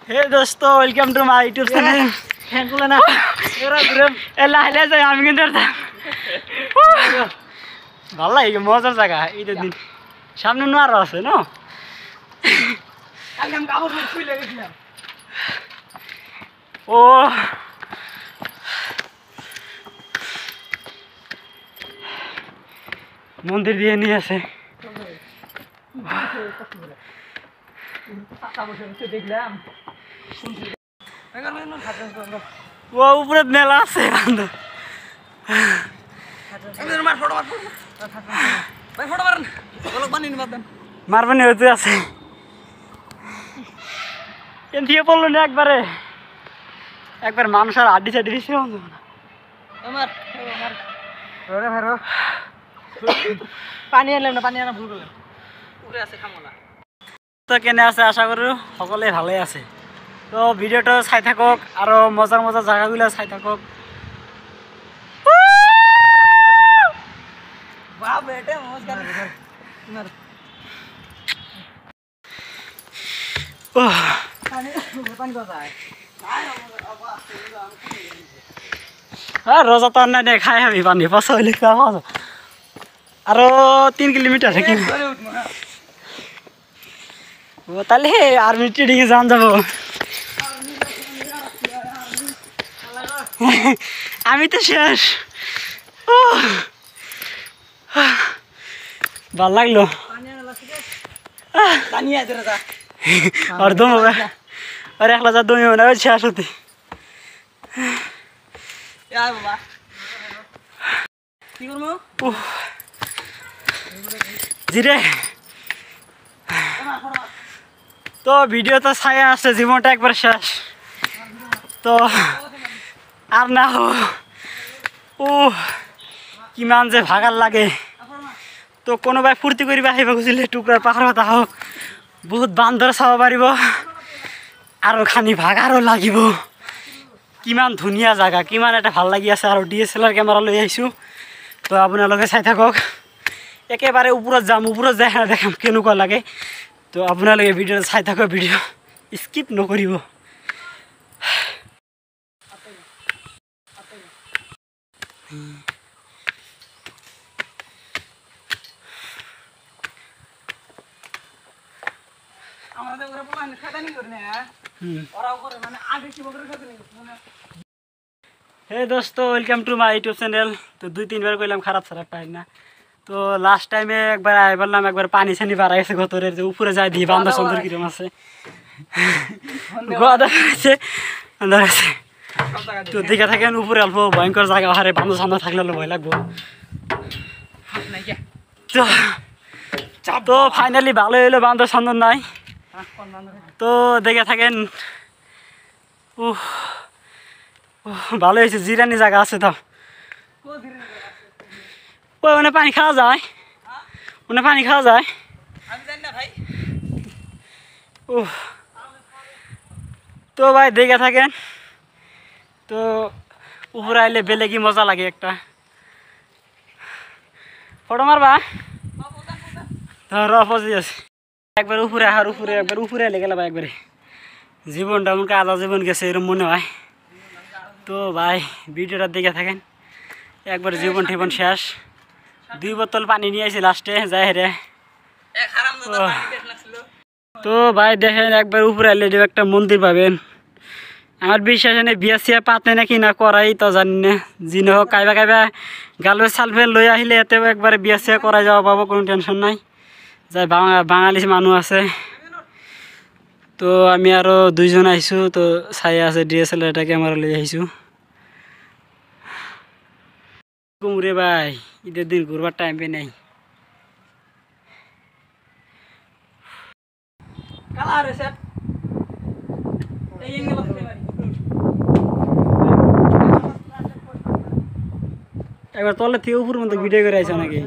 हे दोस्तों welcome to my YouTube channel হ্যাঙ্গুলা না এরা ঘুরেন এলা হেলে যাই আমি কিন্তু ভালো লাগে মজার জায়গা এইটা দিন সামনে নোয়ার আছে না কালকে আমি কাপড় খুলে গেছিলাম ও মন্দির দিয়ে নিয়ে আছে দেখলাম ও উপরে মেলা আছে মারবানি হতে আছে কেন দিয়ে পড়লো না একবার মানুষের আড্ডি চাড্ডি দিছে পানি আনলাম না পানি আনা ভুল করলাম উপরে আছে খামলা তো কেনে আছে আশা করি সকলে ভালে আছে তো ভিডিওটা চাই থাকক আৰু মজাৰ মজাৰ জায়গাগুলো চাই থাকক বাহ বেটে নমস্কার পানি পানি কোথায় রোজা তো নাই দে খাই আমি পানী পচা হলে খাওয়া আৰু 3 কিলোমিটাৰ থাকিম তাহলে আর্মি ট্রেডিং এ যান যাব আমি তো শেষ ভাল লাগলো আর দম হবে আর একলা যা দম হবে না শেষ হতে কি করবো জিরে তো ভিডিও তো ছায়া আছে জীবনটা একবার শেষ তো আর না ও কিমান যে ভাগার লাগে তো কোনোবাই ফূৰ্তি কৰিব আহিব খুজিলে টুকুৰাৰ পাহাৰত আহক বহুত বান্দৰ চাব পাৰিব আৰু খানি ভাগাৰো লাগিব কিমান ধুনীয়া জাগা কিমান এটা ভাল লাগি আছে আৰু DSLR কেমেৰা লৈ আহিছোঁ তো আপোনালোকে চাই থাকক একেবাৰে ওপৰত যাম ওপৰত যাই দেখাম কেনেকুৱা লাগে তো আপোনালোকে ভিডিঅ'টো চাই থাকক ভিডিঅ' স্কিপ নকৰিব আমাদের ওরা বলা না খাদানি করে না ওরাও করে মানে আগে কি বকরে খাদানি মানে হে দোস্ত welcome to my YouTube channel তো 2-3 বার কইলাম খারাপ পাই না তো লাস্ট টাইমে একবার আই বললাম একবার পানি ছানি বাড়া গেছে গতরের যে উপরে যায় দি বান্দা সুন্দর কিরম আছে গোদা আছে আন্দার আছে তো দিকে থাকেন উপরে অল্প ভয়ঙ্কর জায়গা হারে বান্দা সামনে থাকলে ভয় লাগবো তো ফাইনালি ভালো হইলো বান্দা সামনে নাই তো দেখে থাকেন ভালো হয়েছে জিরানি জায়গা আছে তো ওই ওখানে পানি খাওয়া যায় ওখানে পানি খাওয়া যায় আমি জানি না ভাই তো ভাই দেখে থাকেন তো উপরে আইলে বেলেগই মজা লাগে একটা ফটো মারবা ধর অপোজি আছে একবার উপরে আহার উপরে একবার উপরে এলে গেলে ভাই একবারে জীবনটা আমাকে আধা জীবন গেছে এরকম মনে হয় তো ভাই ভিডিওটা দেখে থাকেন একবার জীবন ঠিবন শেষ 2 বোতল পানি নিয়ে আসি লাস্টে যাই রে তো ভাই দেখেন একবার উপরে এলে একটা মন্দির পাবেন আমার বিশ্বাস নেই বিয়া সিয়া পাতে নাকি না করাই তো জানি না যিনি হোক কাইবা গালবে সালফে লই আহিলে এতেও একবারে বিয়া সিয়া করাই যাওয়া পাবো কোনো টেনশন নাই যাই বাঙালি মানুষ আছে তো আমি আরো 2 জন আইসু তো ছাই আছে DSLR এটা ক্যামেরা লই আইসু কুমরে ভাই ঈদের দিন ঘুরবার টাইম পে নাই কালা রে স্যার এই এঙ্গেল আছে ভাই একবার তলে থেকে উপর মতো ভিডিও করে আইছো নাকি